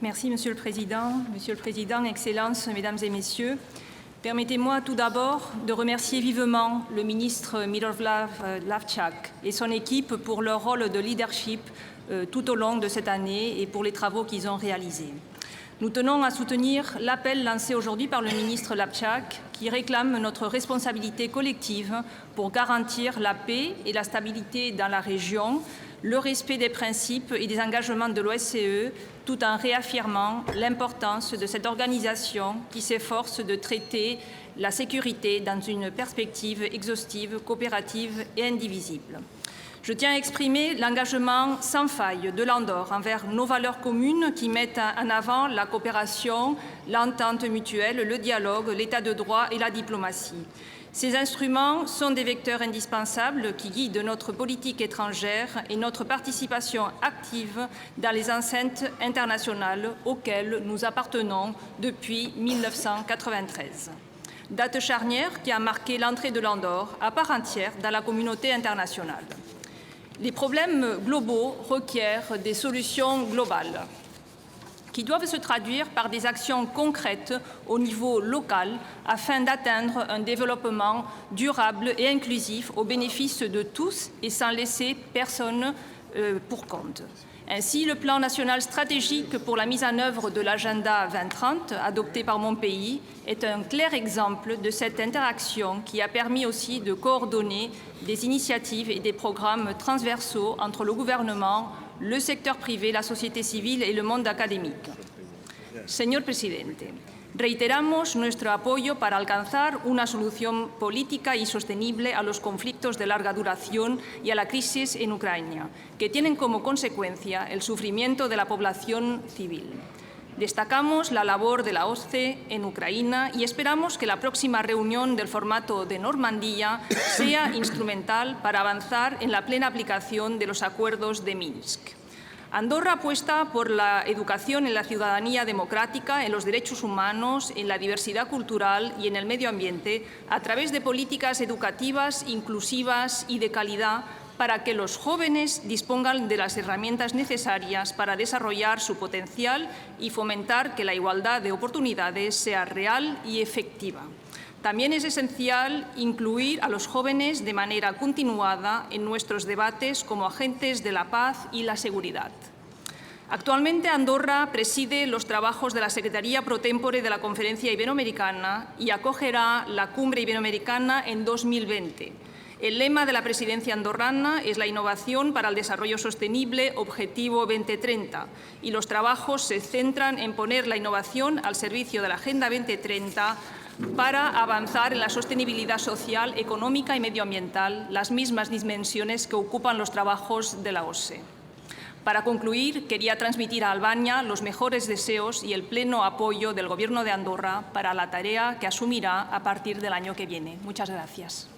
Merci, Monsieur le Président, Excellences, Mesdames et Messieurs. Permettez-moi tout d'abord de remercier vivement le ministre Miroslav Lajčák et son équipe pour leur rôle de leadership tout au long de cette année et pour les travaux qu'ils ont réalisés. Nous tenons à soutenir l'appel lancé aujourd'hui par le ministre Lajčák qui réclame notre responsabilité collective pour garantir la paix et la stabilité dans la région, le respect des principes et des engagements de l'OSCE, tout en réaffirmant l'importance de cette organisation qui s'efforce de traiter la sécurité dans une perspective exhaustive, coopérative et indivisible. Je tiens à exprimer l'engagement sans faille de l'Andorre envers nos valeurs communes qui mettent en avant la coopération, l'entente mutuelle, le dialogue, l'état de droit et la diplomatie. Ces instruments sont des vecteurs indispensables qui guident notre politique étrangère et notre participation active dans les enceintes internationales auxquelles nous appartenons depuis 1993. Date charnière qui a marqué l'entrée de l'Andorre à part entière dans la communauté internationale. Les problèmes globaux requièrent des solutions globales qui doivent se traduire par des actions concrètes au niveau local afin d'atteindre un développement durable et inclusif au bénéfice de tous et sans laisser personne pour compte. Ainsi, le plan national stratégique pour la mise en œuvre de l'agenda 2030, adopté par mon pays, est un clair exemple de cette interaction qui a permis aussi de coordonner des initiatives et des programmes transversaux entre le gouvernement, le secteur privé, la société civile et le monde académique. Señor Presidente, reiteramos nuestro apoyo para alcanzar una solución política y sostenible a los conflictos de larga duración y a la crisis en Ucrania, que tienen como consecuencia el sufrimiento de la población civil. Destacamos la labor de la OSCE en Ucrania y esperamos que la próxima reunión del formato de Normandía sea instrumental para avanzar en la plena aplicación de los acuerdos de Minsk. Andorra apuesta por la educación en la ciudadanía democrática, en los derechos humanos, en la diversidad cultural y en el medio ambiente a través de políticas educativas, inclusivas y de calidad para que los jóvenes dispongan de las herramientas necesarias para desarrollar su potencial y fomentar que la igualdad de oportunidades sea real y efectiva. También es esencial incluir a los jóvenes de manera continuada en nuestros debates como agentes de la paz y la seguridad. Actualmente Andorra preside los trabajos de la Secretaría Pro Tempore de la Conferencia Iberoamericana y acogerá la Cumbre Iberoamericana en 2020. El lema de la presidencia andorrana es la innovación para el desarrollo sostenible, Objetivo 2030, y los trabajos se centran en poner la innovación al servicio de la Agenda 2030 para avanzar en la sostenibilidad social, económica y medioambiental, las mismas dimensiones que ocupan los trabajos de la OSCE. Para concluir, quería transmitir a Albania los mejores deseos y el pleno apoyo del Gobierno de Andorra para la tarea que asumirá a partir del año que viene. Muchas gracias.